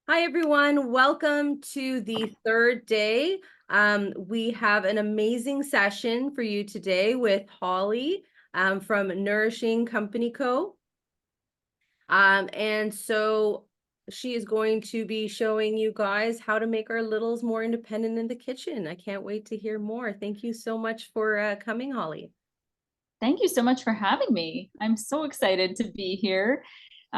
Hi, everyone. Welcome to the third day. We have an amazing session for you today with Holly from Nourishing Company Co. And so she is going to be showing you guys how to make our littles more independent in the kitchen. I can't wait to hear more. Thank you so much for coming, Holly. Thank you so much for having me. I'm so excited to be here.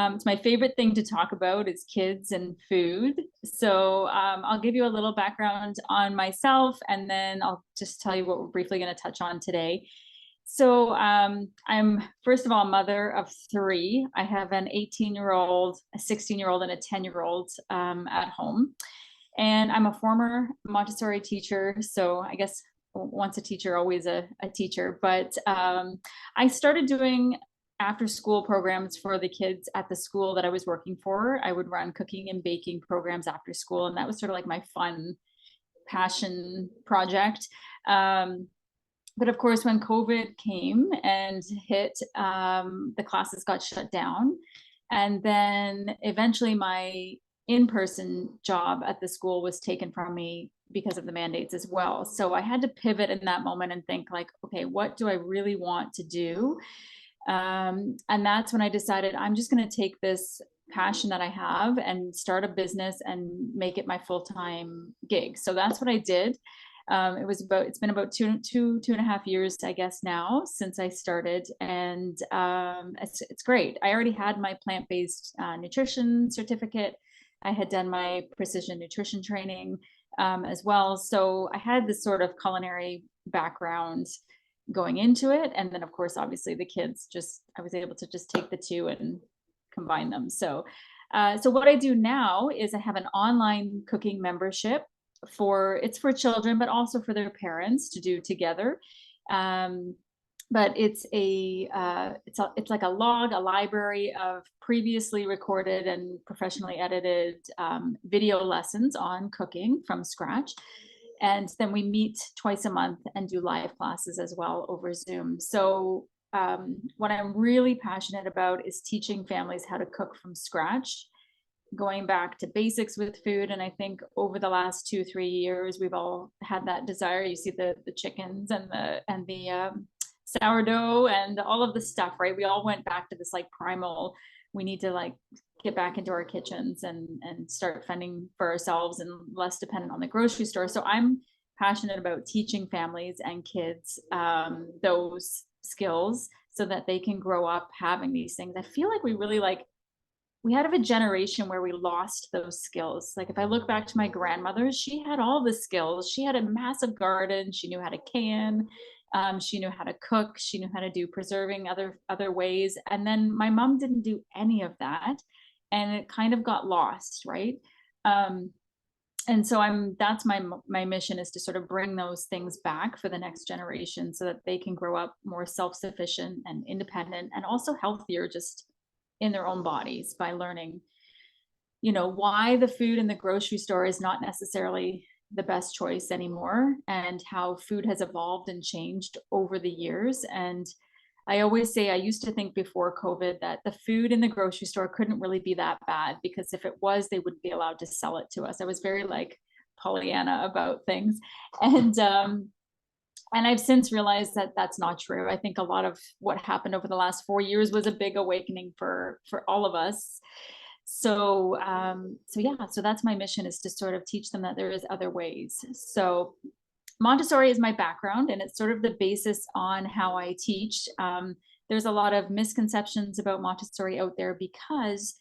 It's my favorite thing to talk about is kids and food. So I'll give you a little background on myself, and then I'll just tell you what we're briefly going to touch on today. I'm first of all a mother of three. I have an 18-year-old, a 16-year-old, and a 10-year-old at home. And I'm a former Montessori teacher, so I guess once a teacher, always a teacher. But I started doing after school programs for the kids at the school that I was working for. I would run cooking and baking programs after school, and that was sort of like my fun passion project. But of course, when COVID came and hit, the classes got shut down. And then eventually my in-person job at the school was taken from me because of the mandates as well. So I had to pivot in that moment and think like, okay, what do I really want to do? And that's when I decided I'm just going to take this passion that I have and start a business and make it my full-time gig. So that's what I did. It's been about two and a half years, I guess now, since I started, and it's great. I already had my plant-based nutrition certificate. I had done my precision nutrition training as well. So I had this sort of culinary background going into it. And then of course, obviously the kids I was able to just take the two and combine them. So what I do now is I have an online cooking membership it's for children, but also for their parents to do together. But it's like a library of previously recorded and professionally edited video lessons on cooking from scratch. And then we meet twice a month and do live classes as well over Zoom. What I'm really passionate about is teaching families how to cook from scratch, going back to basics with food. And I think over the last 2-3 years, we've all had that desire. You see the chickens and the sourdough and all of the stuff, right? We all went back to this like primal, we need to like get back into our kitchens and start fending for ourselves and less dependent on the grocery store. So I'm passionate about teaching families and kids those skills so that they can grow up having these things. I feel like we had a generation where we lost those skills. Like if I look back to my grandmother, she had all the skills. She had a massive garden. She knew how to can. She knew how to cook. She knew how to do preserving other ways. And then my mom didn't do any of that, and it kind of got lost, right? Um, and so that's my mission, is to sort of bring those things back for the next generation so that they can grow up more self-sufficient and independent and also healthier just in their own bodies by learning, why the food in the grocery store is not necessarily the best choice anymore, and how food has evolved and changed over the years. And I always say, I used to think before COVID that the food in the grocery store couldn't really be that bad, because if it was, they wouldn't be allowed to sell it to us. I was very like Pollyanna about things. And I've since realized that that's not true. I think a lot of what happened over the last 4 years was a big awakening for all of us. So that's my mission, is to sort of teach them that there is other ways. So Montessori is my background, and it's sort of the basis on how I teach. There's a lot of misconceptions about Montessori out there because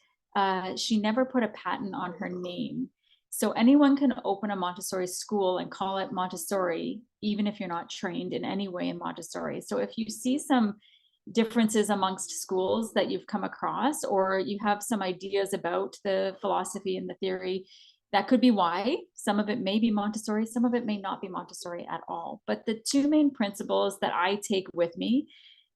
she never put a patent on her name. So anyone can open a Montessori school and call it Montessori, even if you're not trained in any way in Montessori. So if you see some differences amongst schools that you've come across, or you have some ideas about the philosophy and the theory, that could be why. Some of it may be Montessori, some of it may not be Montessori at all. But the two main principles that I take with me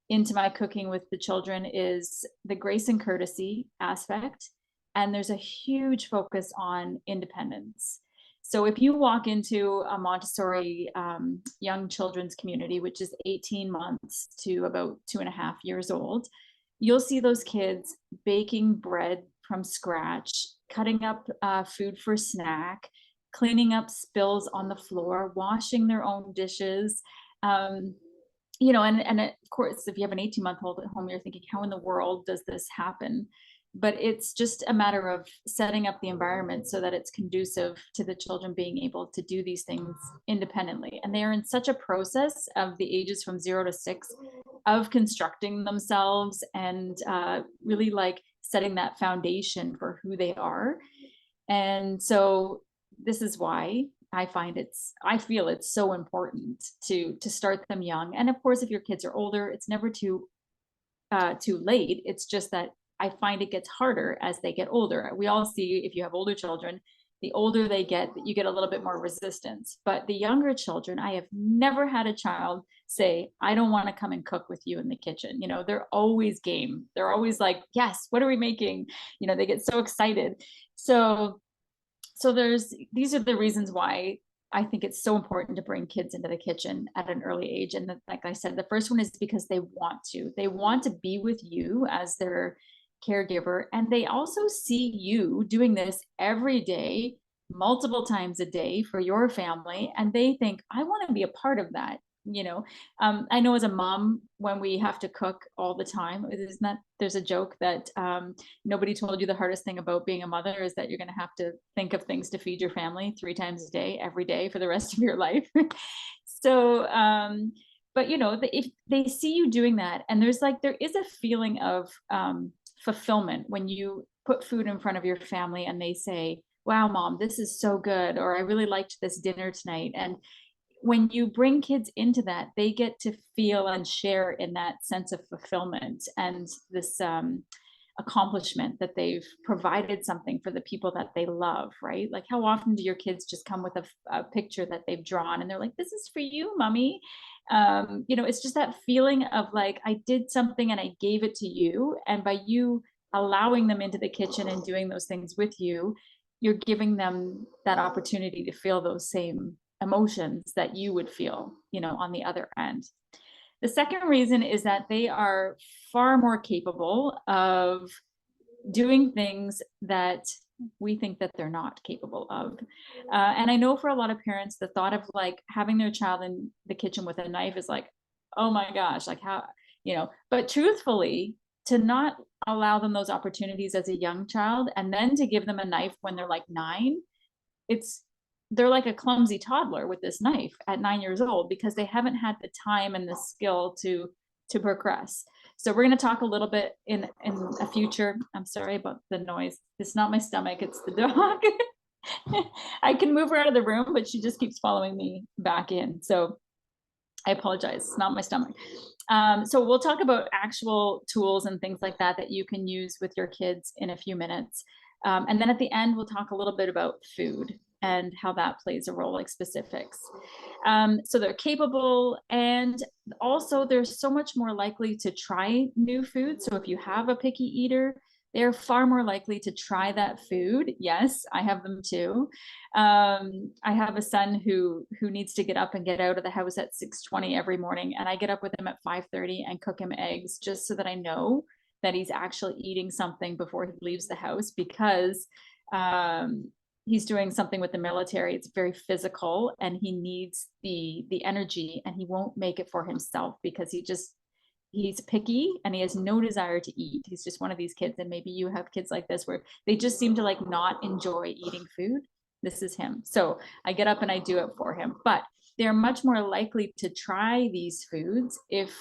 into my cooking with the children is the grace and courtesy aspect. And there's a huge focus on independence. So if you walk into a Montessori young children's community, which is 18 months to about 2.5 years old, you'll see those kids baking bread from scratch, cutting up food for snack, cleaning up spills on the floor, washing their own dishes. And of course, if you have an 18-month-old at home, you're thinking, how in the world does this happen? But it's just a matter of setting up the environment so that it's conducive to the children being able to do these things independently. And they are in such a process of the ages from 0 to 6 of constructing themselves and really like setting that foundation for who they are. And so this is why I feel it's so important to start them young. And of course, if your kids are older, it's never too late. It's just that I find it gets harder as they get older. We all see, if you have older children, the older they get, you get a little bit more resistance. But the younger children, I have never had a child say, I don't want to come and cook with you in the kitchen. They're always game. They're always like, yes, what are we making? They get so excited. So these are the reasons why I think it's so important to bring kids into the kitchen at an early age. And like I said, the first one is because they want to be with you as their caregiver. And they also see you doing this every day, multiple times a day for your family. And they think, I want to be a part of that. I know as a mom, when we have to cook all the time, there's a joke that nobody told you the hardest thing about being a mother is that you're going to have to think of things to feed your family 3 times a day, every day for the rest of your life. So, but if they see you doing that, and there is a feeling of fulfillment when you put food in front of your family and they say, wow, mom, this is so good, or I really liked this dinner tonight. And when you bring kids into that, they get to feel and share in that sense of fulfillment and this accomplishment that they've provided something for the people that they love, right? Like, how often do your kids just come with a picture that they've drawn and they're like, this is for you, mommy. It's just that feeling of like, I did something and I gave it to you. And by you allowing them into the kitchen and doing those things with you, you're giving them that opportunity to feel those same emotions that you would feel, on the other end. The second reason is that they are far more capable of doing things that we think that they're not capable of. And I know for a lot of parents, the thought of like having their child in the kitchen with a knife is like, oh my gosh, like how, but truthfully, to not allow them those opportunities as a young child and then to give them a knife when they're like 9, they're like a clumsy toddler with this knife at 9 years old because they haven't had the time and the skill to progress. So we're going to talk a little bit in a future. I'm sorry about the noise. It's not my stomach, it's the dog. I can move her out of the room, but she just keeps following me back in. So I apologize. It's not my stomach. So we'll talk about actual tools and things like that you can use with your kids in a few minutes. And then at the end, we'll talk a little bit about food and how that plays a role, like specifics. So they're capable, and also they're so much more likely to try new food. So if you have a picky eater, they're far more likely to try that food. Yes, I have them too. I have a son who needs to get up and get out of the house at 6:20 every morning, and I get up with him at 5:30 and cook him eggs just so that I know that he's actually eating something before he leaves the house, because he's doing something with the military. It's very physical and he needs the energy, and he won't make it for himself because he's picky and he has no desire to eat. He's just one of these kids. And maybe you have kids like this where they just seem to like not enjoy eating food. This is him. So I get up and I do it for him, but they're much more likely to try these foods if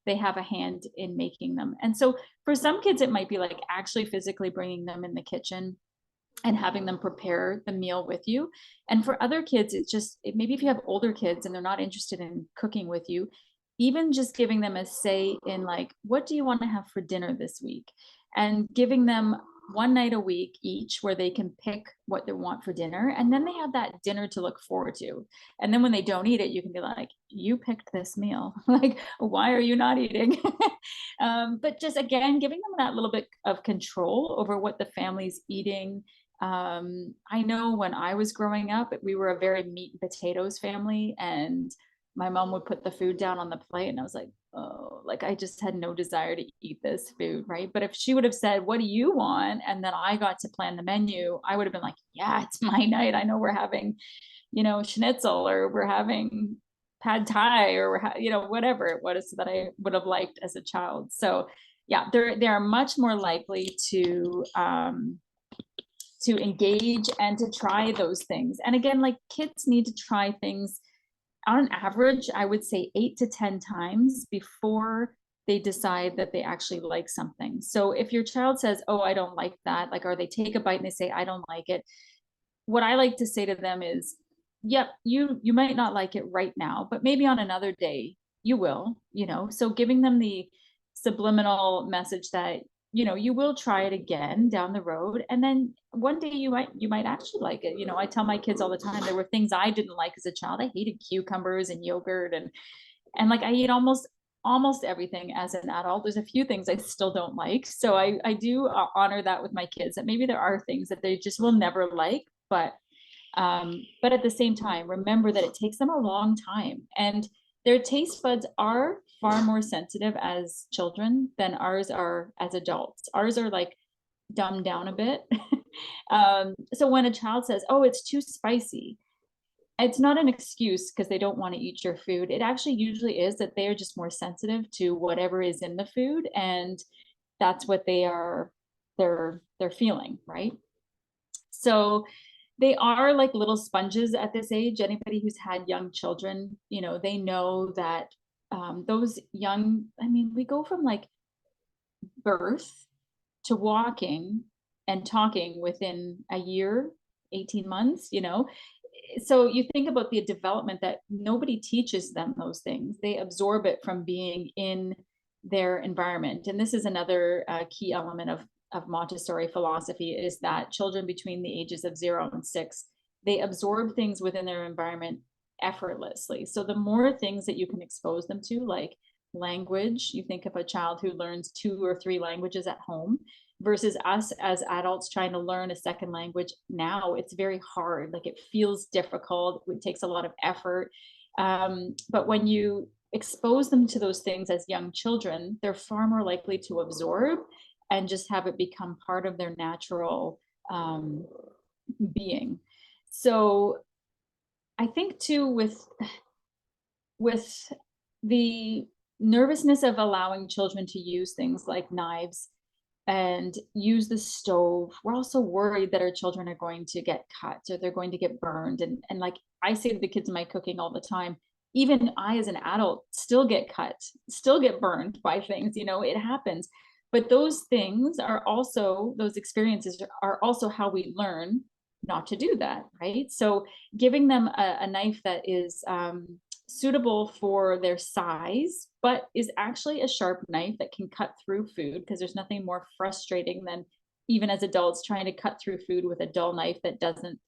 they have a hand in making them. And so for some kids, it might be like actually physically bringing them in the kitchen and having them prepare the meal with you. And for other kids, maybe if you have older kids and they're not interested in cooking with you, even just giving them a say in like, what do you want to have for dinner this week? And giving them one night a week each where they can pick what they want for dinner. And then they have that dinner to look forward to. And then when they don't eat it, you can be like, you picked this meal. Like, why are you not eating? But just again, giving them that little bit of control over what the family's eating. I know when I was growing up, we were a very meat and potatoes family, and my mom would put the food down on the plate and I was like, oh, like I just had no desire to eat this food, right? But if she would have said, "What do you want?" and then I got to plan the menu, I would have been like, "Yeah, it's my night. I know we're having, schnitzel, or we're having pad thai, or whatever it was that I would have liked as a child." So yeah, they're much more likely to engage and to try those things. And again, like, kids need to try things on average, I would say 8 to 10 times before they decide that they actually like something. So if your child says, "Oh, I don't like that," like, or they take a bite and they say, "I don't like it," what I like to say to them is, "Yep, you might not like it right now, but maybe on another day you will." So giving them the subliminal message that, you will try it again down the road, and then one day you might actually like it. I tell my kids all the time, there were things I didn't like as a child. I hated cucumbers and yogurt, and like, I eat almost everything as an adult. There's a few things I still don't like. So I do honor that with my kids, that maybe there are things that they just will never like, but at the same time, remember that it takes them a long time, and their taste buds are far more sensitive as children than ours are as adults. Ours are like dumbed down a bit. So when a child says, "Oh, it's too spicy," it's not an excuse because they don't want to eat your food. It actually usually is that they are just more sensitive to whatever is in the food, and that's what they're feeling, right? So they are like little sponges at this age. Anybody who's had young children, they know that those young, I mean, we go from like birth to walking and talking within a year, 18 months. So you think about the development that nobody teaches them those things. They absorb it from being in their environment. And this is another key element of Montessori philosophy, is that children between the ages of 0 and 6, they absorb things within their environment effortlessly. So the more things that you can expose them to, like language, you think of a child who learns 2 or 3 languages at home versus us as adults trying to learn a second language. Now it's very hard. Like, it feels difficult. It takes a lot of effort. But when you expose them to those things as young children, they're far more likely to absorb and just have it become part of their natural being. So I think too, with the nervousness of allowing children to use things like knives and use the stove, we're also worried that our children are going to get cut or they're going to get burned. And like I say to the kids in my cooking all the time, even I as an adult still get cut, still get burned by things, it happens. But those things are also, those experiences are also how we learn not to do that, right? So giving them a knife that is suitable for their size, but is actually a sharp knife that can cut through food, because there's nothing more frustrating than, even as adults, trying to cut through food with a dull knife that doesn't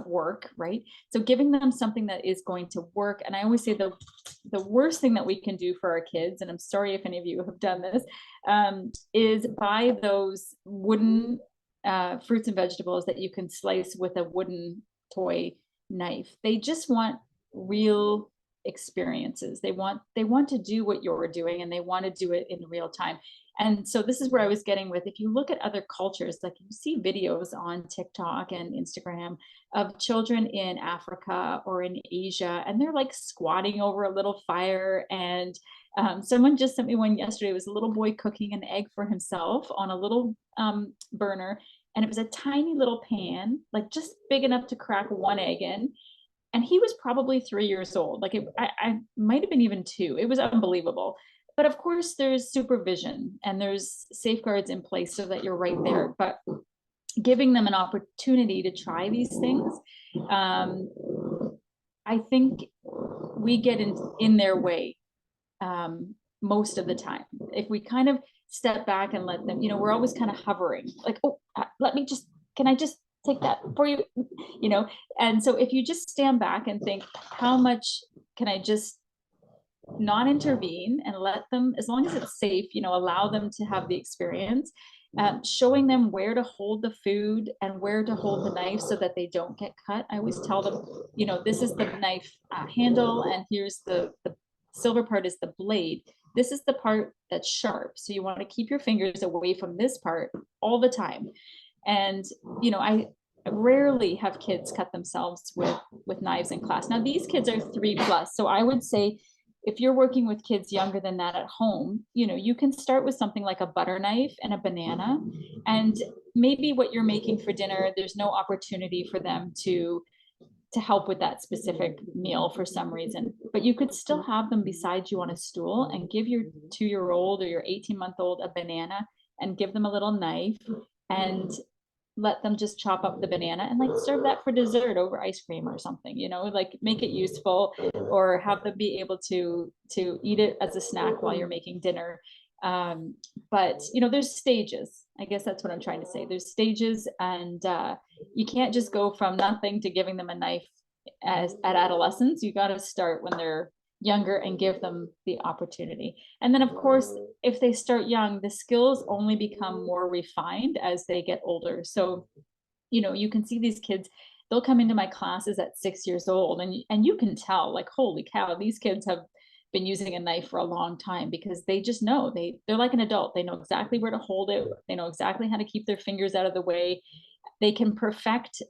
work, right? So giving them something that is going to work. And I always say the worst thing that we can do for our kids, and I'm sorry if any of you have done this, is buy those wooden fruits and vegetables that you can slice with a wooden toy knife. They just want real experiences. They want to do what you're doing, and they want to do it in real time. And so this is where I was getting with, if you look at other cultures, like you see videos on TikTok and Instagram of children in Africa or in Asia, and they're like squatting over a little fire. And someone just sent me one yesterday. It was a little boy cooking an egg for himself on a little burner. And it was a tiny little pan, like just big enough to crack one egg in. And he was probably 3 years old. Like I might have been even 2. It was unbelievable. But of course, there's supervision and there's safeguards in place so that you're right there. But giving them an opportunity to try these things, I think we get in their way most of the time. If we kind of step back and let them, we're always kind of hovering, like, "Oh, can I just take that for you?" And so if you just stand back and think, how much can I just not intervene and let them, as long as it's safe, allow them to have the experience, showing them where to hold the food and where to hold the knife so that they don't get cut. I always tell them, this is the knife handle, and here's the silver part is the blade. This is the part that's sharp. So you want to keep your fingers away from this part all the time. And, I rarely have kids cut themselves with knives in class. Now these kids are 3+. So I would say if you're working with kids younger than that at home, you can start with something like a butter knife and a banana. And maybe what you're making for dinner, there's no opportunity for them to help with that specific meal for some reason. But you could still have them beside you on a stool and give your 2-year-old or your 18-month-old a banana and give them a little knife and let them just chop up the banana and like serve that for dessert over ice cream or something, like make it useful, or have them be able to eat it as a snack while you're making dinner. But there's stages. I guess that's what I'm trying to say. There's stages, and you can't just go from nothing to giving them a knife at adolescence. You got to start when they're younger and give them the opportunity. And then of course, if they start young, the skills only become more refined as they get older. So, you can see these kids, they'll come into my classes at 6 years old, and you can tell, like, holy cow, these kids have been using a knife for a long time, because they just know they're like an adult. They know exactly where to hold it. They know exactly how to keep their fingers out of the way. They can perfect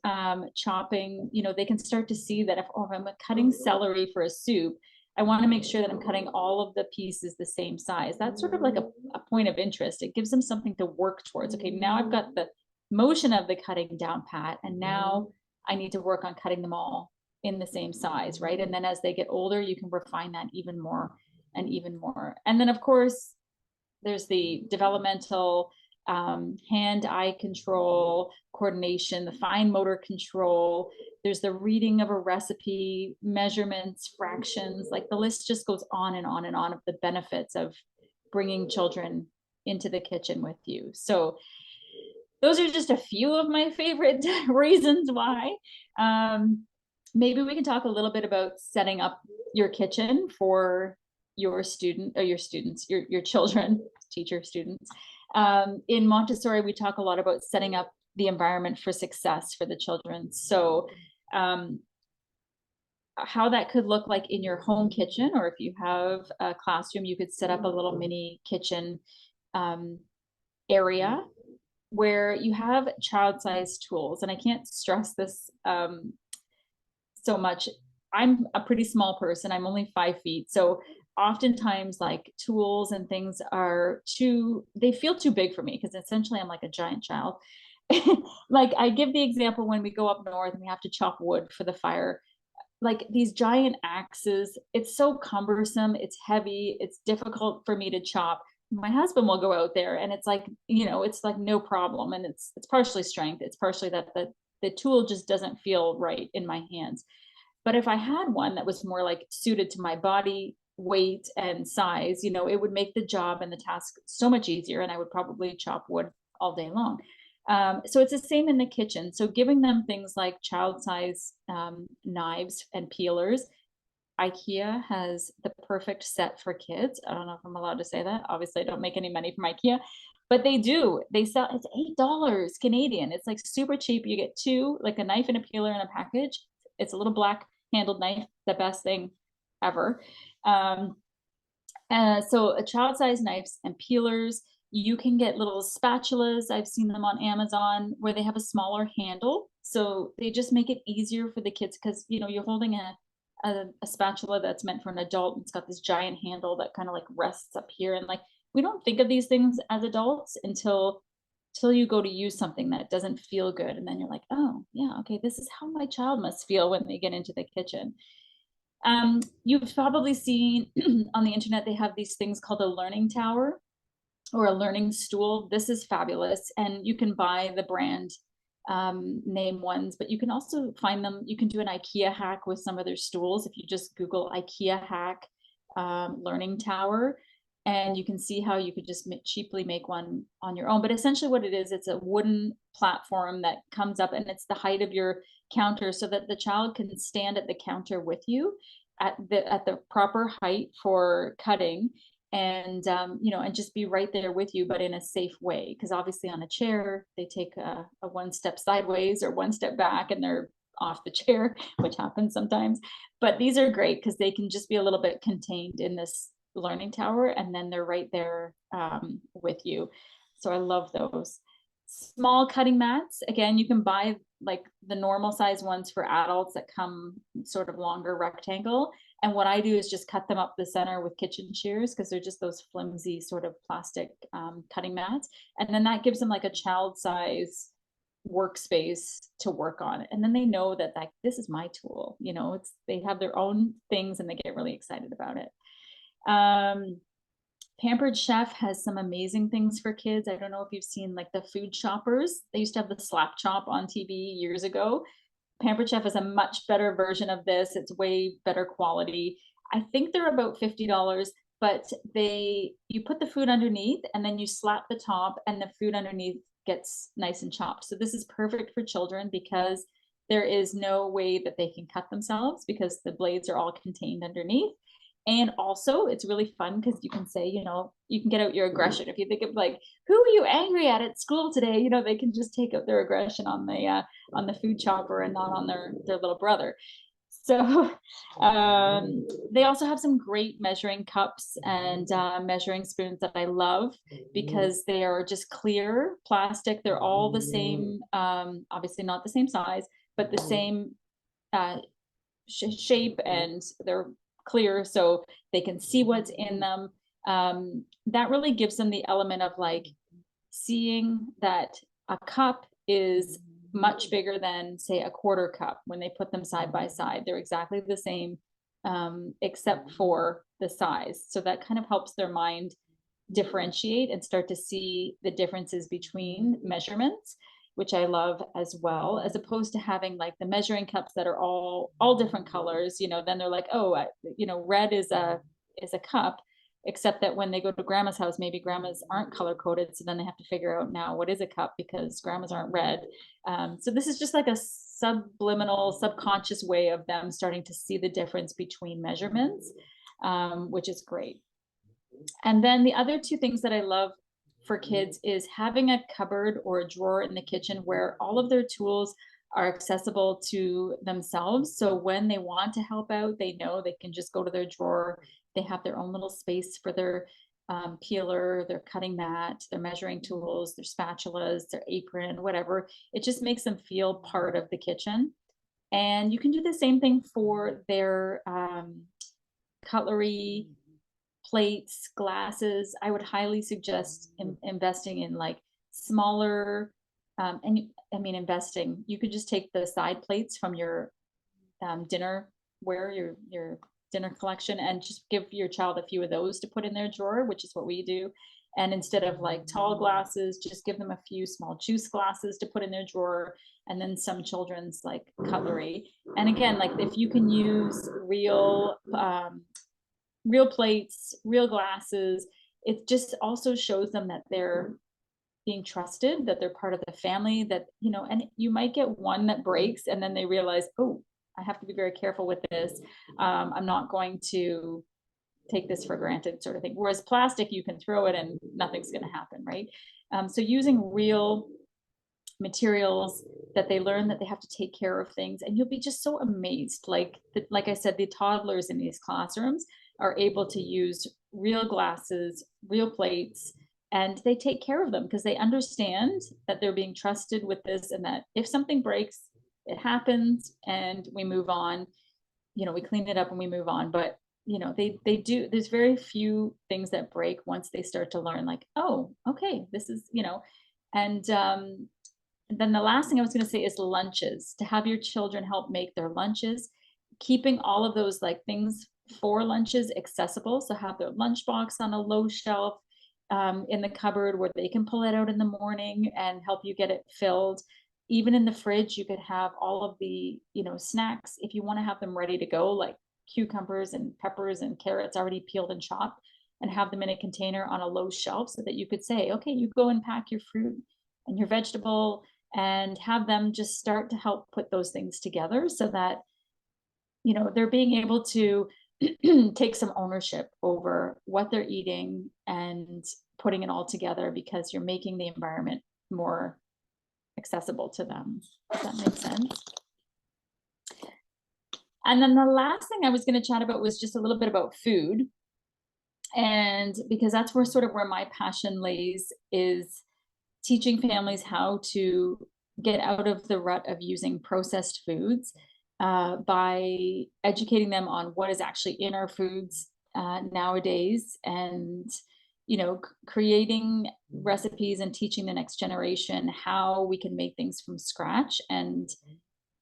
chopping. They can start to see that if I'm cutting celery for a soup, I want to make sure that I'm cutting all of the pieces the same size. That's sort of like a point of interest. It gives them something to work towards. Okay, now I've got the motion of the cutting down pat, and now I need to work on cutting them all in the same size, right? And then as they get older, you can refine that even more and even more. And then of course, there's the developmental hand-eye control, coordination, the fine motor control. There's the reading of a recipe, measurements, fractions, like the list just goes on and on and on of the benefits of bringing children into the kitchen with you. So those are just a few of my favorite reasons why. Maybe we can talk a little bit about setting up your kitchen for your student or your students, your children, teacher students. In Montessori, we talk a lot about setting up the environment for success for the children. So how that could look like in your home kitchen, or if you have a classroom, you could set up a little mini kitchen area where you have child-sized tools. And I can't stress this so much. I'm a pretty small person. I'm only 5 feet. So oftentimes like tools and things they feel too big for me, because essentially I'm like a giant child. Like I give the example when we go up north and we have to chop wood for the fire, like these giant axes, it's so cumbersome, it's heavy, it's difficult for me to chop. My husband will go out there and it's like, it's like no problem. And it's partially strength. It's partially that the tool just doesn't feel right in my hands. But if I had one that was more like suited to my body weight and size, it would make the job and the task so much easier, and I would probably chop wood all day long. So it's the same in the kitchen. So giving them things like child size knives and peelers. IKEA has the perfect set for kids. I don't know if I'm allowed to say that. Obviously, I don't make any money from IKEA, but they do. They sell, it's $8 Canadian. It's like super cheap. You get two, like a knife and a peeler in a package. It's a little black handled knife, the best thing ever. So a child-sized knives and peelers. You can get little spatulas. I've seen them on Amazon where they have a smaller handle. So they just make it easier for the kids, because you're holding a spatula that's meant for an adult. It's got this giant handle that kind of like rests up here. And like, we don't think of these things as adults until you go to use something that doesn't feel good. And then you're like, oh yeah, okay, this is how my child must feel when they get into the kitchen. You've probably seen on the internet, they have these things called a learning tower or a learning stool. This is fabulous. And you can buy the brand name ones, but you can also find them. You can do an IKEA hack with some of their stools. If you just Google IKEA hack learning tower, and you can see how you could just cheaply make one on your own. But essentially what it is, it's a wooden platform that comes up, and it's the height of your counter, so that the child can stand at the counter with you at the proper height for cutting, and and just be right there with you, but in a safe way. Because obviously on a chair, they take a one step sideways or one step back, and they're off the chair, which happens sometimes. But these are great because they can just be a little bit contained in this learning tower, and then they're right there with you. So I love those. Small cutting mats, again, you can buy like the normal size ones for adults that come sort of longer rectangle. And what I do is just cut them up the center with kitchen shears, because they're just those flimsy sort of plastic cutting mats. And then that gives them like a child size workspace to work on. And then they know that like, this is my tool, you know, it's, they have their own things and they get really excited about it. Pampered Chef has some amazing things for kids. I don't know if you've seen like the food choppers. They used to have the slap chop on TV years ago. Pampered Chef is a much better version of this. It's way better quality. I think they're about $50, but you put the food underneath and then you slap the top and the food underneath gets nice and chopped. So this is perfect for children because there is no way that they can cut themselves because the blades are all contained underneath. And also it's really fun because you can say, you know, you can get out your aggression. If you think of like, who are you angry at school today? You know, they can just take out their aggression on the food chopper and not on their little brother. So they also have some great measuring cups and measuring spoons that I love because they are just clear plastic. They're all the same, obviously not the same size, but the same shape, and they're clear so they can see what's in them. That really gives them the element of like seeing that a cup is much bigger than say a quarter cup. When they put them side by side, they're exactly the same, except for the size. So that kind of helps their mind differentiate and start to see the differences between measurements, which I love as well, as opposed to having like the measuring cups that are all different colors. You know, then they're like, oh, you know, red is a cup, except that when they go to grandma's house, maybe grandmas aren't color coded. So then they have to figure out now what is a cup because grandmas aren't red. So this is just like a subliminal, subconscious way of them starting to see the difference between measurements, which is great. And then the other two things that I love for kids is having a cupboard or a drawer in the kitchen where all of their tools are accessible to themselves. So when they want to help out, they know they can just go to their drawer. They have their own little space for their peeler, their cutting mat, their measuring tools, their spatulas, their apron, whatever. It just makes them feel part of the kitchen. And you can do the same thing for their cutlery, plates, glasses. I would highly suggest investing in like smaller, investing. You could just take the side plates from your dinnerware, your dinner collection, and just give your child a few of those to put in their drawer, which is what we do. And instead of like tall glasses, just give them a few small juice glasses to put in their drawer, and then some children's like cutlery. And again, like if you can use real plates, real glasses, it just also shows them that they're being trusted, that they're part of the family, that, you know, and you might get one that breaks and then they realize, oh, I have to be very careful with this. I'm not going to take this for granted, sort of thing. Whereas plastic, you can throw it and nothing's going to happen, right? So using real materials that they learn that they have to take care of things, and you'll be just so amazed. Like I said, the toddlers in these classrooms are able to use real glasses, real plates, and they take care of them because they understand that they're being trusted with this, and that if something breaks, it happens and we move on. You know, we clean it up and we move on. But you know, they do, there's very few things that break once they start to learn, like, oh, okay, this is, you know. And then the last thing I was going to say is lunches, to have your children help make their lunches, keeping all of those like things for lunches accessible. So have their lunchbox on a low shelf in the cupboard where they can pull it out in the morning and help you get it filled. Even in the fridge, you could have all of the, you know, snacks if you want to have them ready to go, like cucumbers and peppers and carrots already peeled and chopped, and have them in a container on a low shelf so that you could say, okay, you go and pack your fruit and your vegetable, and have them just start to help put those things together so that, you know, they're being able to take some ownership over what they're eating and putting it all together, because you're making the environment more accessible to them. Does that make sense? And then the last thing I was going to chat about was just a little bit about food. And because that's where sort of where my passion lays, is teaching families how to get out of the rut of using processed foods, by educating them on what is actually in our foods nowadays, and creating recipes and teaching the next generation how we can make things from scratch and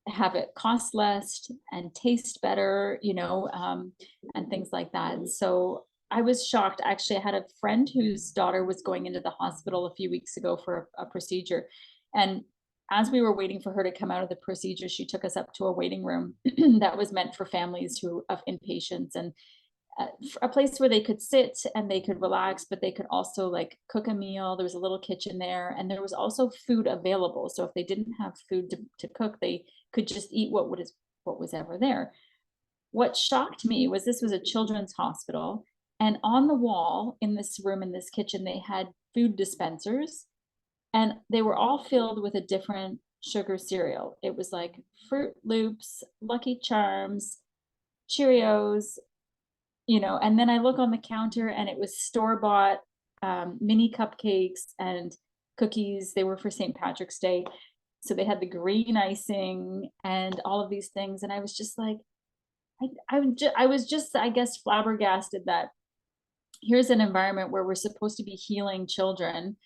have it cost less and taste better, and things like that. So I was shocked. Actually, I had a friend whose daughter was going into the hospital a few weeks ago for a procedure. And as we were waiting for her to come out of the procedure, she took us up to a waiting room that was meant for families who of inpatients, and a place where they could sit and they could relax, but they could also like cook a meal. There was a little kitchen there, and there was also food available. So if they didn't have food to cook, they could just eat what was ever there. What shocked me was this was a children's hospital, and on the wall in this room, in this kitchen, they had food dispensers, and they were all filled with a different sugar cereal. It was like Fruit Loops, Lucky Charms, Cheerios, and then I look on the counter and it was store-bought mini cupcakes and cookies. They were for St. Patrick's Day. So they had the green icing and all of these things. And I was just like, I was just, I guess, flabbergasted that here's an environment where we're supposed to be healing children,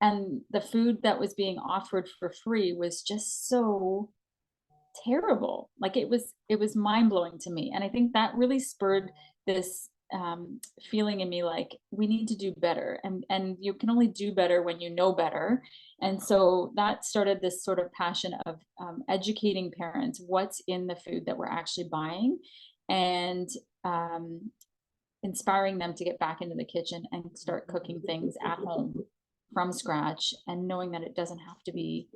and the food that was being offered for free was just so terrible. Like it was mind-blowing to me. And I think that really spurred this feeling in me, like we need to do better, and you can only do better when you know better. And so that started this sort of passion of educating parents what's in the food that we're actually buying, and inspiring them to get back into the kitchen and start cooking things at home from scratch, and knowing that it doesn't have to be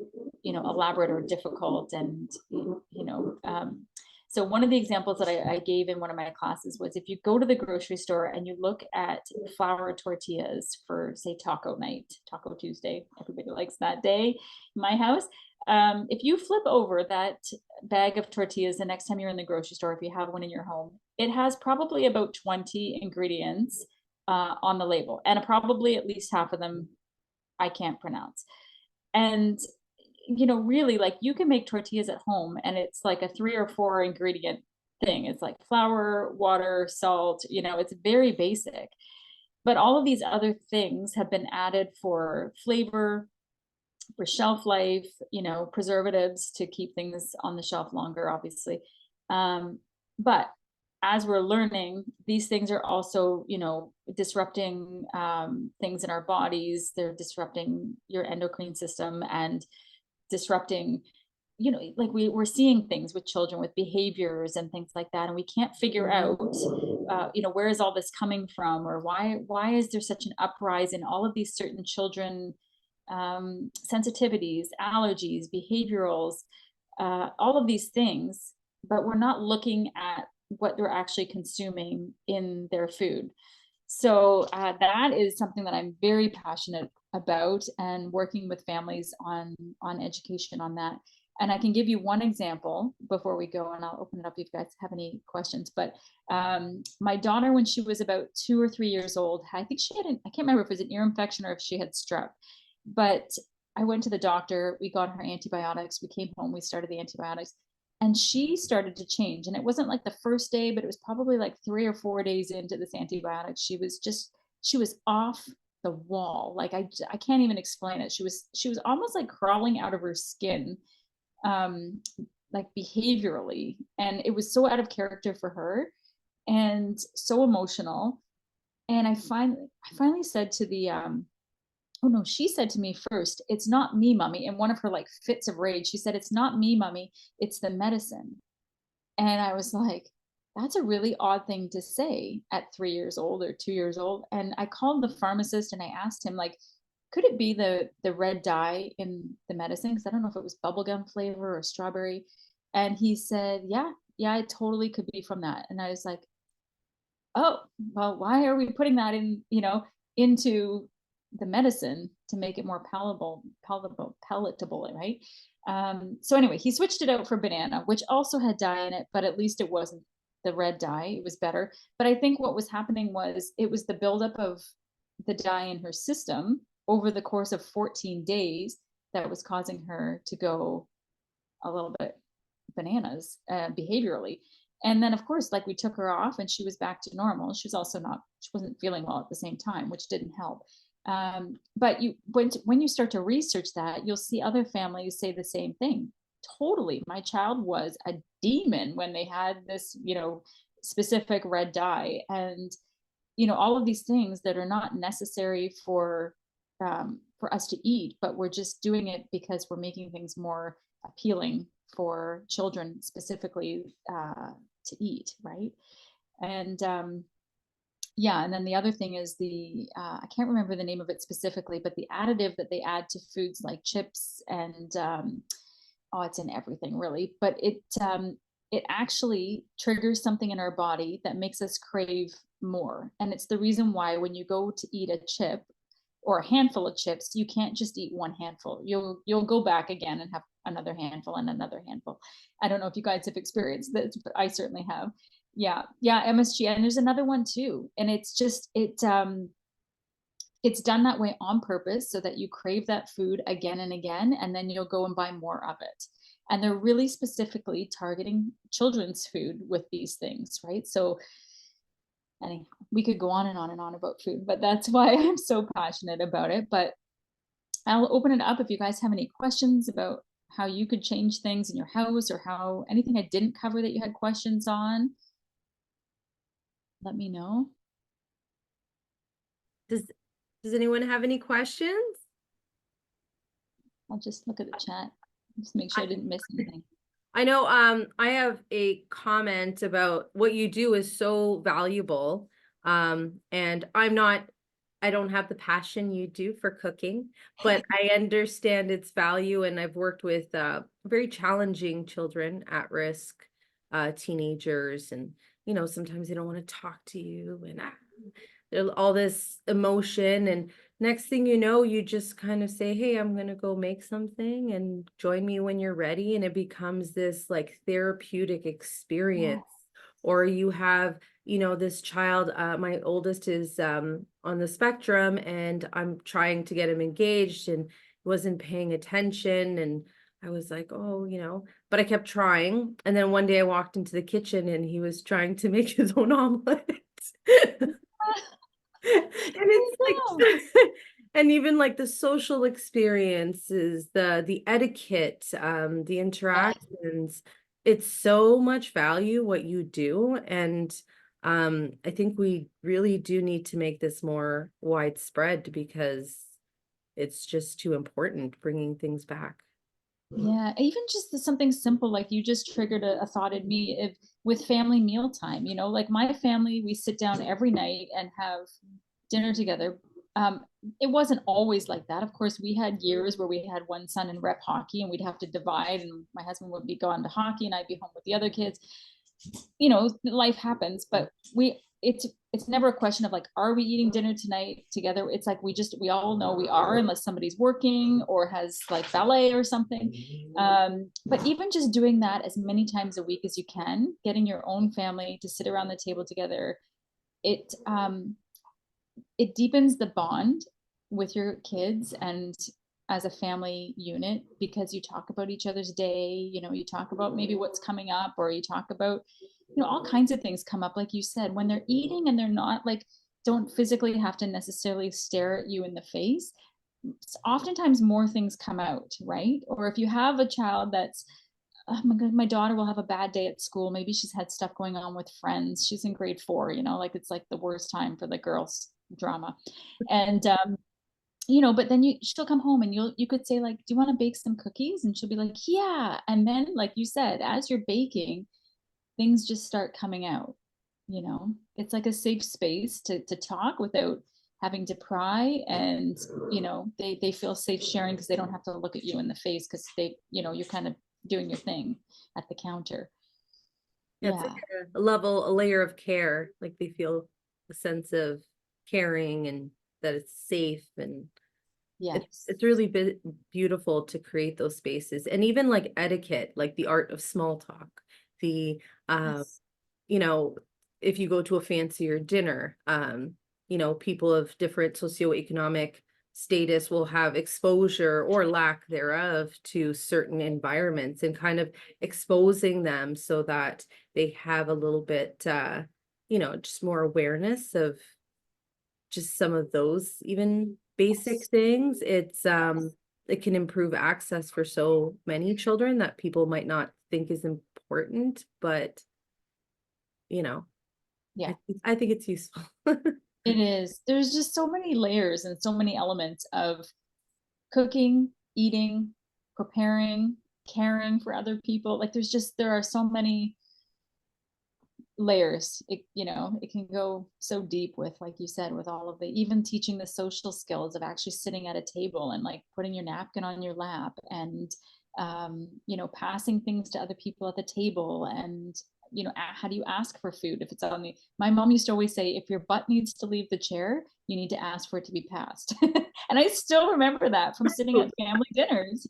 elaborate or difficult. And so one of the examples that I gave in one of my classes was, if you go to the grocery store and you look at flour tortillas for, say, taco night, Taco Tuesday, everybody likes that day in my house. If you flip over that bag of tortillas the next time you're in the grocery store, if you have one in your home, it has probably about 20 ingredients on the label, and probably at least half of them I can't pronounce. And really, like, you can make tortillas at home and it's like a 3 or 4 ingredient thing. It's like flour, water, salt, it's very basic. But all of these other things have been added for flavor, for shelf life, preservatives to keep things on the shelf longer, obviously. But as we're learning, these things are also, disrupting things in our bodies. They're disrupting your endocrine system and disrupting, like we're seeing things with children with behaviors and things like that, and we can't figure out where is all this coming from, or why is there such an uprise in all of these certain children sensitivities, allergies, behaviorals, all of these things, but we're not looking at what they're actually consuming in their food. So that is something that I'm very passionate about, and working with families on education on that. And I can give you one example before we go, and I'll open it up if you guys have any questions. But my daughter, when she was about 2 or 3 years old, I think she had I can't remember if it was an ear infection or if she had strep, but I went to the doctor, we got her antibiotics, we came home, we started the antibiotics, and she started to change. And it wasn't like the first day, but it was probably like 3 or 4 days into this antibiotic. She was off the wall. Like I can't even explain it. She was almost like crawling out of her skin, like behaviorally. And it was so out of character for her and so emotional. And I finally said to the, oh no, she said to me first, "It's not me, mommy." In one of her like fits of rage, she said, "It's not me, mommy, it's the medicine." And I was like, that's a really odd thing to say at 3 years old or 2 years old. And I called the pharmacist and I asked him, like, could it be the red dye in the medicine? Because I don't know if it was bubblegum flavor or strawberry. And he said, yeah, it totally could be from that. And I was like, oh, well, why are we putting that in, into the medicine to make it more palatable, right? So anyway, he switched it out for banana, which also had dye in it, but at least it wasn't the red dye. It was better. But I think what was happening was it was the buildup of the dye in her system over the course of 14 days that was causing her to go a little bit bananas behaviorally. And then, of course, like we took her off and she was back to normal. She was also not, she wasn't feeling well at the same time, which didn't help. But when you start to research that, you'll see other families say the same thing. Totally. My child was a demon when they had this, specific red dye. And, all of these things that are not necessary for us to eat, but we're just doing it because we're making things more appealing for children specifically to eat, right? And yeah, and then the other thing is I can't remember the name of it specifically, but the additive that they add to foods like chips and oh, it's in everything really, but it actually triggers something in our body that makes us crave more. And it's the reason why when you go to eat a chip or a handful of chips, you can't just eat one handful. You'll go back again and have another handful and another handful. I don't know if you guys have experienced this, but I certainly have. Yeah, MSG, and there's another one too, and it's done that way on purpose so that you crave that food again and again, and then you'll go and buy more of it. And they're really specifically targeting children's food with these things, right? So anyhow, we could go on and on and on about food, but that's why I'm so passionate about it. But I'll open it up if you guys have any questions about how you could change things in your house or how anything I didn't cover that you had questions on. Let me know. Does anyone have any questions? I'll just look at the chat. Just make sure I didn't miss anything. I know I have a comment about what you do is so valuable. And I don't have the passion you do for cooking, but I understand its value, and I've worked with very challenging children at risk, teenagers, and sometimes they don't want to talk to you, and there's all this emotion, and next thing you know, you just kind of say, hey, I'm gonna go make something and join me when you're ready, and it becomes this like therapeutic experience. Or you have this child, my oldest is on the spectrum, and I'm trying to get him engaged, and he wasn't paying attention, and I was like, oh, but I kept trying. And then one day I walked into the kitchen and he was trying to make his own omelet. And it's like and even like the social experiences, the etiquette, the interactions, it's so much value what you do. And I think we really do need to make this more widespread because it's just too important, bringing things back. Yeah, even just something simple like you just triggered a thought in me with family mealtime. Like my family, we sit down every night and have dinner together. It wasn't always like that. Of course, we had years where we had one son in rep hockey and we'd have to divide, and my husband would be gone to hockey and I'd be home with the other kids. Life happens, but it's never a question of like, are we eating dinner tonight together? It's like we all know we are, unless somebody's working or has like ballet or something. But even just doing that as many times a week as you can, getting your own family to sit around the table together, it deepens the bond with your kids and as a family unit, because you talk about each other's day, you talk about maybe what's coming up, or you talk about, all kinds of things come up, like you said, when they're eating and they're not like, don't physically have to necessarily stare at you in the face. Oftentimes more things come out, right? Or if you have a child that's, oh my God, my daughter will have a bad day at school. Maybe she's had stuff going on with friends. She's in grade 4, like it's like the worst time for the girls drama. And but then she'll come home and you could say like, do you want to bake some cookies? And she'll be like, yeah. And then like you said, as you're baking, things just start coming out. It's like a safe space to talk without having to pry, and they feel safe sharing because they don't have to look at you in the face because you're kind of doing your thing at the counter. It's like a layer of care, like they feel a sense of caring and that it's safe. And Yes. It's really beautiful to create those spaces, and even like etiquette, like the art of small talk, the Yes. you know, if you go to a fancier dinner, people of different socioeconomic status will have exposure or lack thereof to certain environments, and kind of exposing them so that they have a little bit, just more awareness of just some of those even basic Yes. things. It can improve access for so many children that people might not think is important, but you know, Yeah. I think it's useful. It is. There's just so many layers and so many elements of cooking, eating, preparing, caring for other people. Like there are so many layers. It can go so deep with, like you said, with all of the, even teaching the social skills of actually sitting at a table and like putting your napkin on your lap, and passing things to other people at the table, and how do you ask for food if it's on the, my mom used to always say, if your butt needs to leave the chair, you need to ask for it to be passed. And I still remember that from sitting at family dinners.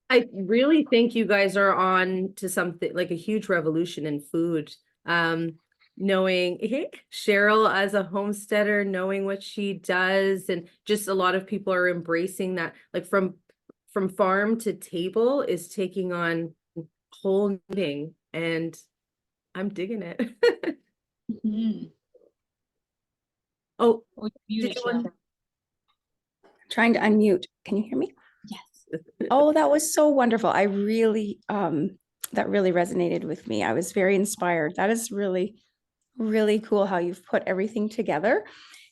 I really think you guys are on to something like a huge revolution in food. Knowing Cheryl as a homesteader, knowing what she does, and just a lot of people are embracing that, like from farm to table is taking on whole eating, and I'm digging it. Mhm. Oh, Oh, you're did muted, you Cheryl. want? Trying to unmute. Can you hear me? Yes. Oh, that was so wonderful. I really, that really resonated with me. I was very inspired. That is really, really cool how you've put everything together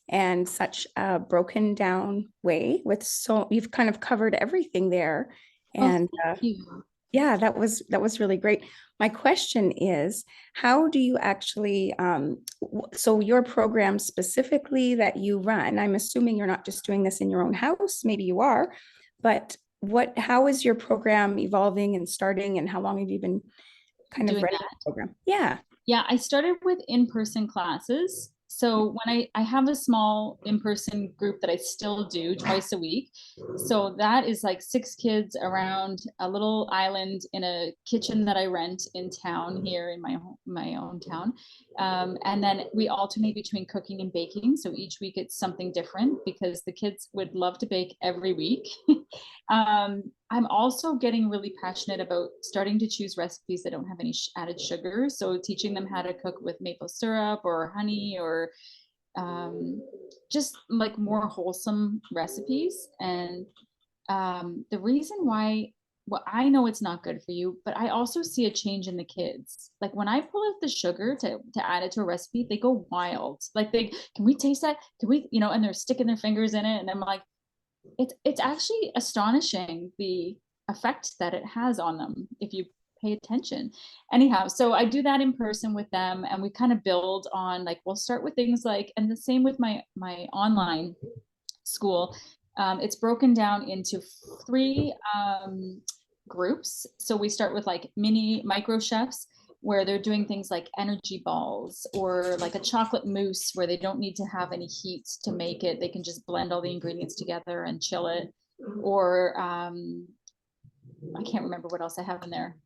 and such a broken down way with you've kind of covered everything there. Oh, And thank you. yeah, that was really great. My question is, how do you actually, so your program specifically that you run, I'm assuming you're not just doing this in your own house, maybe you are, but how is your program evolving and starting, and how long have you been kind of Doing running the program? Yeah. Yeah, I started with in-person classes. So when I have a small in-person group that I still do twice a week. So that is like 6 kids around a little island in a kitchen that I rent in town here in my own town. And then we alternate between cooking and baking. So each week it's something different because the kids would love to bake every week. I'm also getting really passionate about starting to choose recipes that don't have any added sugar. So teaching them how to cook with maple syrup or honey, or just like more wholesome recipes. And the reason why, well, I know it's not good for you, but I also see a change in the kids. Like when I pull out the sugar to add it to a recipe, they go wild. Like can we taste that? Can we, and they're sticking their fingers in it. And I'm like, it's actually astonishing the effect that it has on them if you pay attention. Anyhow, so I do that in person with them, and we kind of build on, like, we'll start with things like, and the same with my online school. It's broken down into 3 groups. So we start with like mini micro chefs, where they're doing things like energy balls, or like a chocolate mousse where they don't need to have any heat to make it. They can just blend all the ingredients together and chill it. Or I can't remember what else I have in there.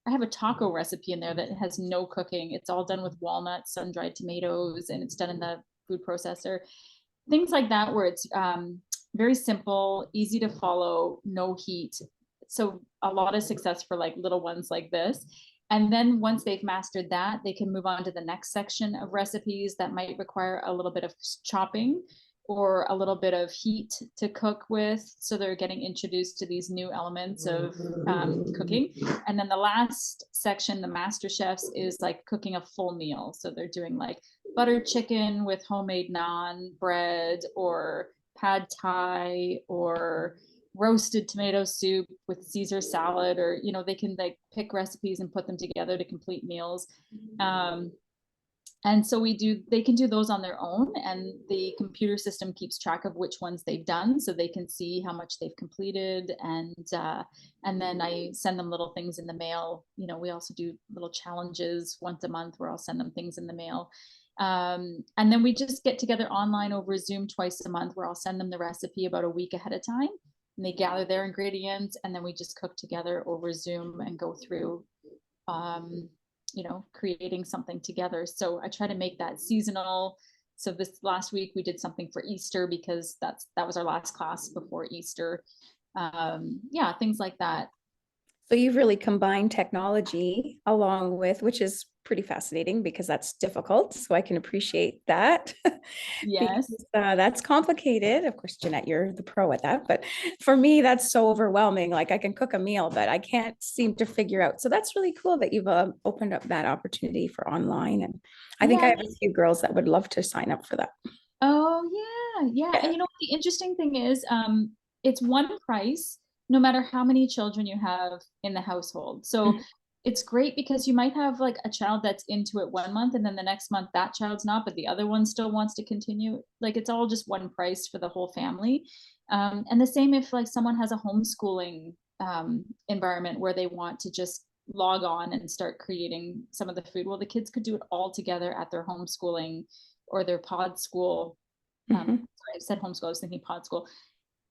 I have a taco recipe in there that has no cooking. It's all done with walnuts, sun-dried tomatoes, and it's done in the food processor. Things like that, where it's very simple, easy to follow, no heat. So a lot of success for like little ones like this. And then once they've mastered that, they can move on to the next section of recipes that might require a little bit of chopping or a little bit of heat to cook with. So they're getting introduced to these new elements of cooking. And then the last section, the master chefs, is like cooking a full meal. So they're doing like butter chicken with homemade naan bread, or pad thai, or roasted tomato soup with Caesar salad, or they can like pick recipes and put them together to complete meals. And so they can do those on their own, and the computer system keeps track of which ones they've done, so they can see how much they've completed. And then I send them little things in the mail. We also do little challenges once a month where I'll send them things in the mail. And then we just get together online over Zoom twice a month, where I'll send them the recipe about a week ahead of time, and they gather their ingredients, and then we just cook together over Zoom and go through, creating something together. So I try to make that seasonal. So this last week we did something for Easter, because that was our last class before Easter. Things like that. So you've really combined technology along with, which is pretty fascinating because that's difficult. So I can appreciate that. Yes. Because, that's complicated. Of course, Jeanette, you're the pro at that. But for me, that's so overwhelming. Like I can cook a meal, but I can't seem to figure out. So that's really cool that you've opened up that opportunity for online. And I think I have a few girls that would love to sign up for that. Oh, yeah. And the interesting thing is, it's one price no matter how many children you have in the household. So it's great because you might have like a child that's into it 1 month, and then the next month that child's not, but the other one still wants to continue. Like it's all just one price for the whole family. And the same if like someone has a homeschooling environment where they want to just log on and start creating some of the food. Well, the kids could do it all together at their homeschooling or their pod school. Sorry, I said homeschool, I was thinking pod school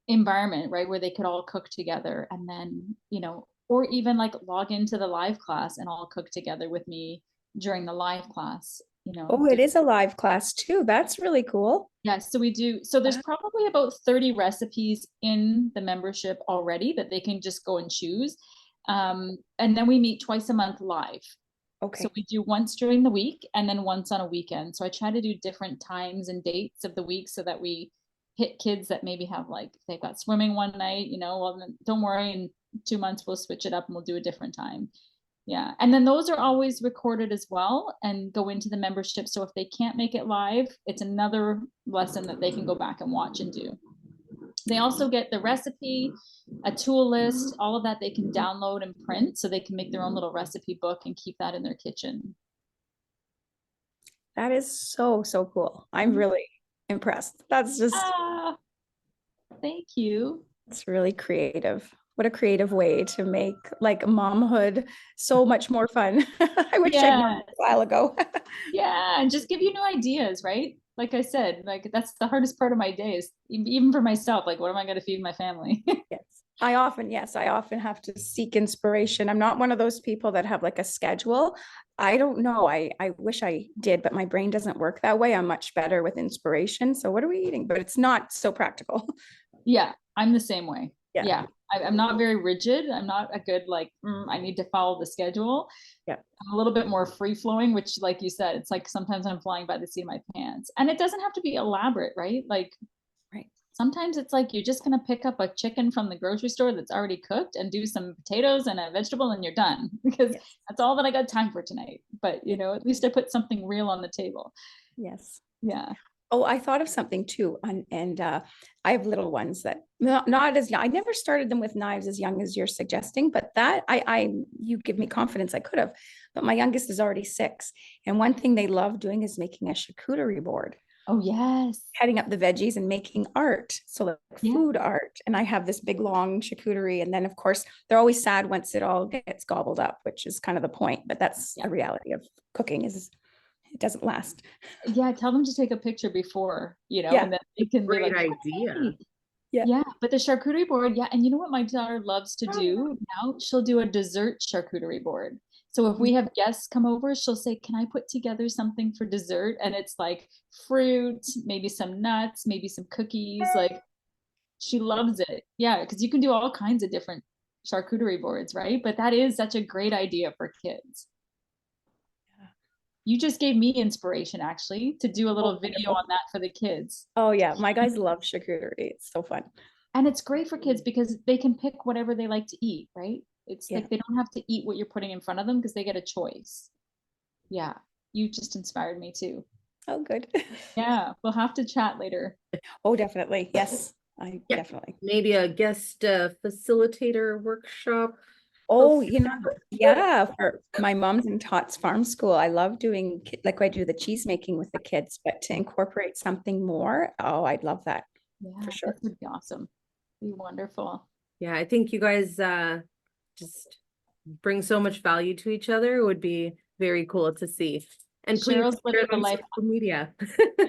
environment, right? Where they could all cook together, and then, or even like log into the live class and all cook together with me during the live class, Oh, it is a live class too. That's really cool. Yeah, so we do. So there's probably about 30 recipes in the membership already that they can just go and choose. And then we meet twice a month live. Okay. So we do once during the week and then once on a weekend. So I try to do different times and dates of the week so that we hit kids that maybe have like, they've got swimming one night, well, then don't worry, in 2 months we'll switch it up and we'll do a different time. Yeah. And then those are always recorded as well and go into the membership. So if they can't make it live, it's another lesson that they can go back and watch and do. They also get the recipe, a tool list, all of that they can download and print so they can make their own little recipe book and keep that in their kitchen. That is so, so cool. I'm really impressed. That's just, thank you. It's really creative. What a creative way to make like momhood so much more fun. I wish I'd known a while ago. Yeah, and just give you new ideas, right? Like I said, like that's the hardest part of my day is even for myself, like what am I going to feed my family? Yes. I often have to seek inspiration. I'm not one of those people that have like a schedule. I don't know. I wish I did, but my brain doesn't work that way. I'm much better with inspiration. So what are we eating? But it's not so practical. Yeah, I'm the same way. Yeah. I'm not very rigid. I'm not a good like I need to follow the schedule. Yeah, I'm a little bit more free flowing, which, like you said, it's like sometimes I'm flying by the seat of my pants, and it doesn't have to be elaborate, right? Like, right. Sometimes it's like you're just gonna pick up a chicken from the grocery store that's already cooked and do some potatoes and a vegetable, and you're done because that's all that I got time for tonight. But at least I put something real on the table. Yes. Yeah. Oh, I thought of something too. And I have little ones that not as young. I never started them with knives as young as you're suggesting, but that you give me confidence I could have. But my youngest is already 6. And one thing they love doing is making a charcuterie board. Oh, yes. Cutting up the veggies and making art. So like food art. And I have this big long charcuterie. And then of course they're always sad once it all gets gobbled up, which is kind of the point. But that's a reality of cooking is it doesn't last. Yeah, tell them to take a picture before, and then it can be Great like, idea. hey. Yeah, but the charcuterie board, and you know what my daughter loves to do now? She'll do a dessert charcuterie board. So if we have guests come over, she'll say, can I put together something for dessert? And it's like fruit, maybe some nuts, maybe some cookies. Like she loves it. Yeah, because you can do all kinds of different charcuterie boards, right? But that is such a great idea for kids. You just gave me inspiration actually to do a little video on that for the kids. Oh yeah, my guys love charcuterie. It's so fun. And it's great for kids because they can pick whatever they like to eat, right? It's like they don't have to eat what you're putting in front of them because they get a choice. Yeah, you just inspired me too. Oh, good. Yeah, we'll have to chat later. Oh, definitely. Yes, definitely. Maybe a guest facilitator workshop. Oh, yeah, for my mom's and Tots farm school, I love doing like I do the cheese making with the kids, but to incorporate something more, oh, I'd love that. Yeah, for sure. That would be awesome. Be wonderful. Yeah, I think you guys just bring so much value to each other. It would be very cool to see. And please Cheryl's share living it the on life. social media.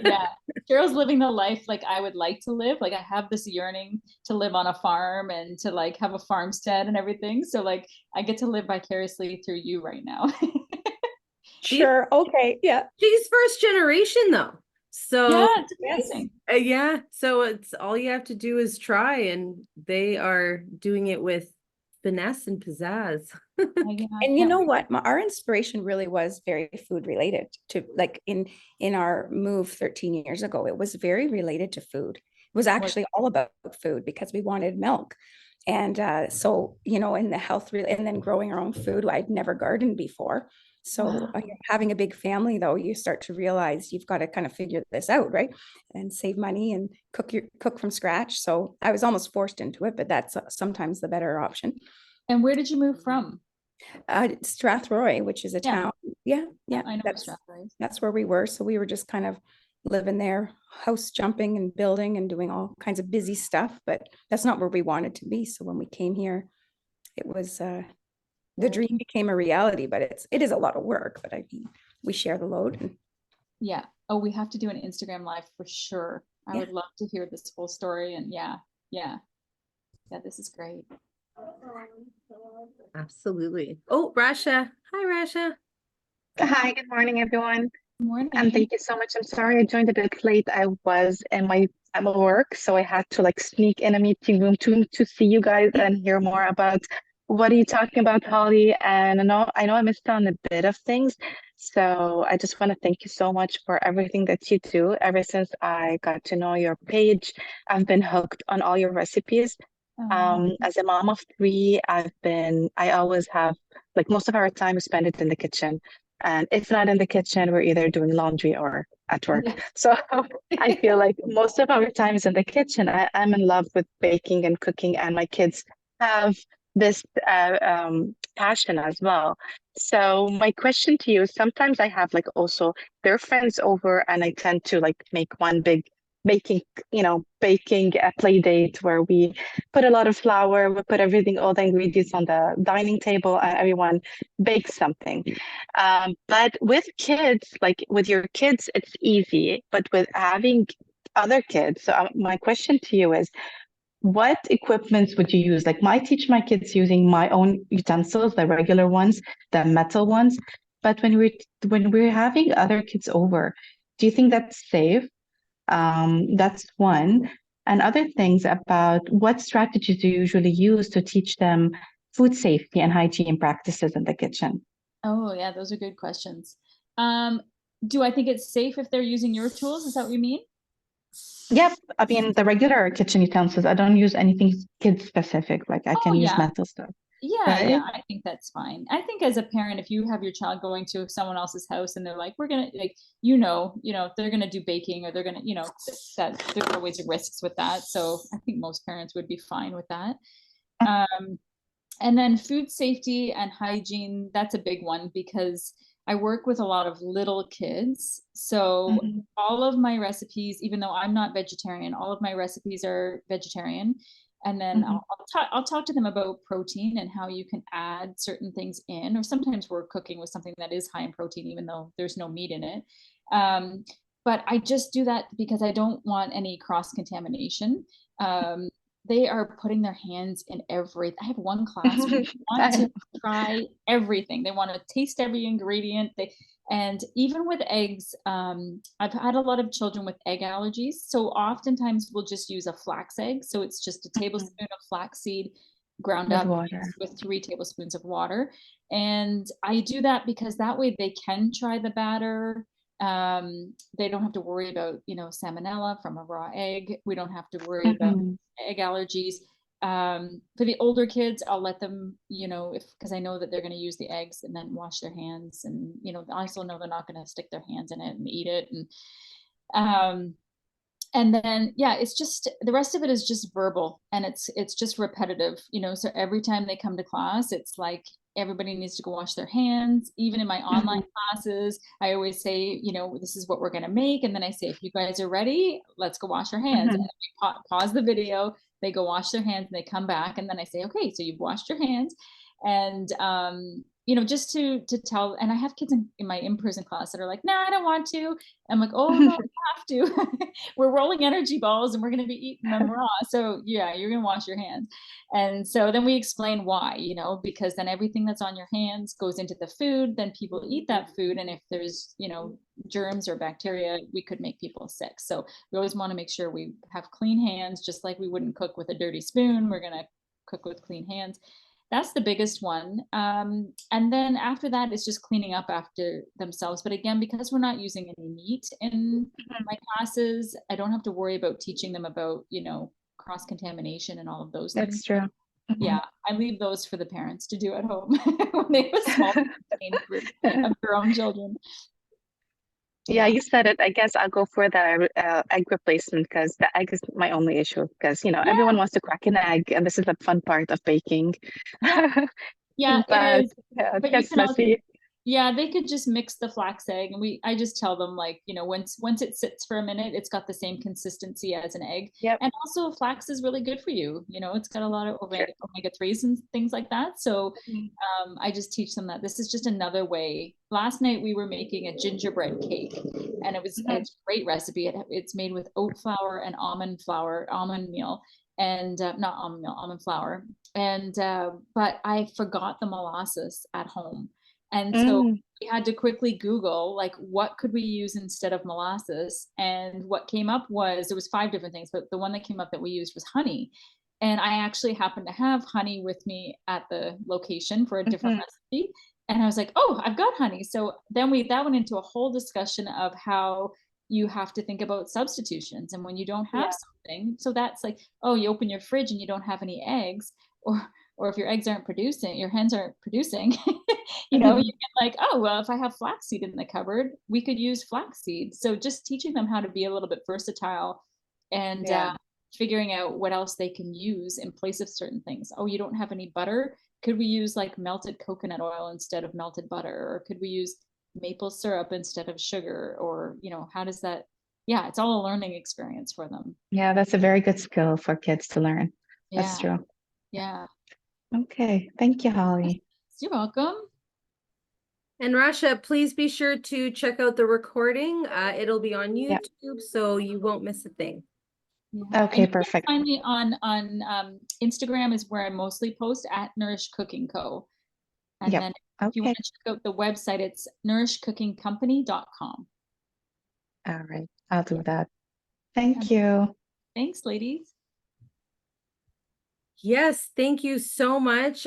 Yeah. Cheryl's living the life like I would like to live. Like I have this yearning to live on a farm and to like have a farmstead and everything. So like I get to live vicariously through you right now. Sure. Okay. Yeah. She's first generation though. So Yeah, it's Yes. amazing. yeah, so it's all you have to do is try, and they are doing it with finesse and pizzazz. Yeah, I And you can't know wait. what? Our inspiration really was very food related to like in our move 13 years ago. It was very related to food. It was actually all about food because we wanted milk. And so, you know, in the health and then growing our own food. I'd never gardened before. So Wow. having a big family though, you start to realize you've got to kind of figure this out, right? And save money and cook from scratch. So I was almost forced into it, but that's sometimes the better option. And where did you move from? Strathroy, which is a Yeah. town. Yeah, yeah, I know Strathroy. that's where we were. So we were just kind of living there, house jumping and building and doing all kinds of busy stuff, but that's not where we wanted to be. So when we came here, it was the dream became a reality, but it is a lot of work, but I mean, we share the load. And Yeah. Oh, we have to do an Instagram live for sure. I Yeah. would love to hear this full story. And yeah, this is great. Absolutely. Oh, Rasha. Hi, Rasha. Hi, good morning, everyone. Good morning. And thank you so much. I'm sorry I joined a bit late. I was in my I'm at work, so I had to like sneak in a meeting room to see you guys and hear more about what are you talking about, Holly. And I know I missed on a bit of things. So I just want to thank you so much for everything that you do. Ever since I got to know your page, I've been hooked on all your recipes. As a mom of three, I always have like most of our time we spend it in the kitchen. And if not in the kitchen, we're either doing laundry or at work. So I feel like most of our time is in the kitchen. I'm in love with baking and cooking, and my kids have this passion as well. So my question to you is sometimes I have like also their friends over, and I tend to like make one big baking a play date where we put a lot of flour, we put everything, all the ingredients on the dining table, and everyone bakes something. But with kids, like with your kids, it's easy. But with having other kids, so my question to you is, what equipments would you use? Like, I teach my kids using my own utensils, the regular ones, the metal ones. But when we're having other kids over, do you think that's safe? That's one. And other things about what strategies do you usually use to teach them food safety and hygiene practices in the kitchen? Oh, yeah, those are good questions. Do I think it's safe if they're using your tools? Is that what you mean? Yep, I mean the regular kitchen utensils. I don't use anything kid specific. Like I can use Yeah. metal stuff. Yeah, Right? I think that's fine. I think as a parent, if you have your child going to someone else's house and they're like, we're gonna like, if they're gonna do baking or they're gonna, that there's always risks with that. So I think most parents would be fine with that. And then food safety and hygiene, that's a big one because I work with a lot of little kids. So all of my recipes, even though I'm not vegetarian, all of my recipes are vegetarian. And then I'll talk to them about protein and how you can add certain things in, or sometimes we're cooking with something that is high in protein, even though there's no meat in it. But I just do that because I don't want any cross contamination. They are putting their hands in everything. I have one class who want to try everything. They want to taste every ingredient. And even with eggs, I've had a lot of children with egg allergies. So oftentimes we'll just use a flax egg. So it's just a tablespoon of flaxseed ground With up water. with 3 tablespoons of water. And I do that because that way they can try the batter. They don't have to worry about, salmonella from a raw egg. We don't have to worry about egg allergies. For the older kids, I'll let them, because I know that they're going to use the eggs and then wash their hands. And, I also know they're not going to stick their hands in it and eat it. And then, yeah, it's just, the rest of it is just verbal and it's just repetitive, so every time they come to class, it's like, everybody needs to go wash their hands. Even in my online classes, I always say, this is what we're going to make. And then I say, if you guys are ready, let's go wash our hands. And we pause the video, they go wash their hands and they come back. And then I say, okay, so you've washed your hands. And you know, just to tell, and I have kids in my in-person class that are like, no, I don't want to. I'm like, oh no, you have to. We're rolling energy balls and we're going to be eating them raw. So yeah, you're going to wash your hands. And so then we explain why, you know, because then everything that's on your hands goes into the food, then people eat that food. And if there's, you know, germs or bacteria, we could make people sick. So we always want to make sure we have clean hands, just like we wouldn't cook with a dirty spoon. We're going to cook with clean hands. That's the biggest one. And then after that, it's just cleaning up after themselves. But again, because we're not using any meat in my classes, I don't have to worry about teaching them about, you know, cross-contamination and all of those That's things. true. Yeah, I leave those for the parents to do at home when they have a small group of their own children. Yeah, you said it. I guess I'll go for the egg replacement because the egg is my only issue because, you know, Yeah. everyone wants to crack an egg and this is the fun part of baking. Yeah, But it is. yeah, it But you gets can also, messy. yeah, they could just mix the flax egg, and I just tell them, like, you know, once it sits for a minute, it's got the same consistency as an egg. Yep. And also flax is really good for you. You know, it's got a lot of Sure. omega-3s and things like that. So I just teach them that this is just another way. Last night we were making a gingerbread cake, and it's a great recipe. It's made with oat flour and almond meal, and not almond meal, almond flour. And but I forgot the molasses at home. And so we had to quickly Google, like, what could we use instead of molasses? And what came up was, there was 5 different things, but the one that came up that we used was honey. And I actually happened to have honey with me at the location for a different recipe. And I was like, oh, I've got honey. So then that went into a whole discussion of how you have to think about substitutions. And when you don't have something, so that's like, oh, you open your fridge and you don't have any eggs, or if your eggs aren't producing, your hens aren't producing, you know, you can, like, oh, well, if I have flaxseed in the cupboard, we could use flaxseed. So just teaching them how to be a little bit versatile and figuring out what else they can use in place of certain things. Oh, you don't have any butter? Could we use like melted coconut oil instead of melted butter? Or could we use maple syrup instead of sugar? Or, you know, how does that, yeah, it's all a learning experience for them. Yeah, that's a very good skill for kids to learn. That's true. Yeah. Okay. Thank you, Holly. You're welcome. And Rasha, please be sure to check out the recording. It'll be on YouTube, so you won't miss a thing. Yeah. Okay, perfect. Find me on Instagram is where I mostly post, at Nourish Cooking Co. And then if you want to check out the website, it's nourishcookingcompany.com. All right, I'll do that. Thank you. Thanks, ladies. Yes, thank you so much.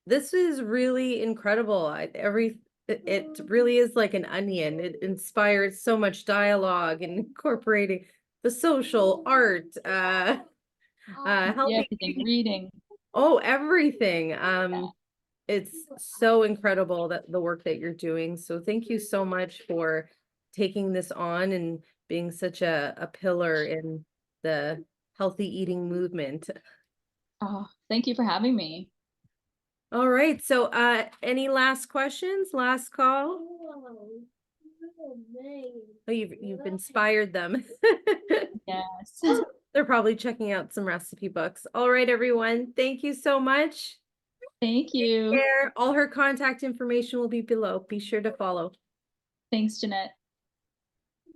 This is really incredible. It really is like an onion. It inspired so much dialogue and incorporating the social, art, healthy everything, reading. Oh, everything. It's so incredible that the work that you're doing. So thank you so much for taking this on and being such a pillar in the healthy eating movement. Oh, thank you for having me. All right. So any last questions? Last call? Oh, you've inspired them. Yes. They're probably checking out some recipe books. All right, everyone. Thank you so much. Thank you. All her contact information will be below. Be sure to follow. Thanks, Jeanette.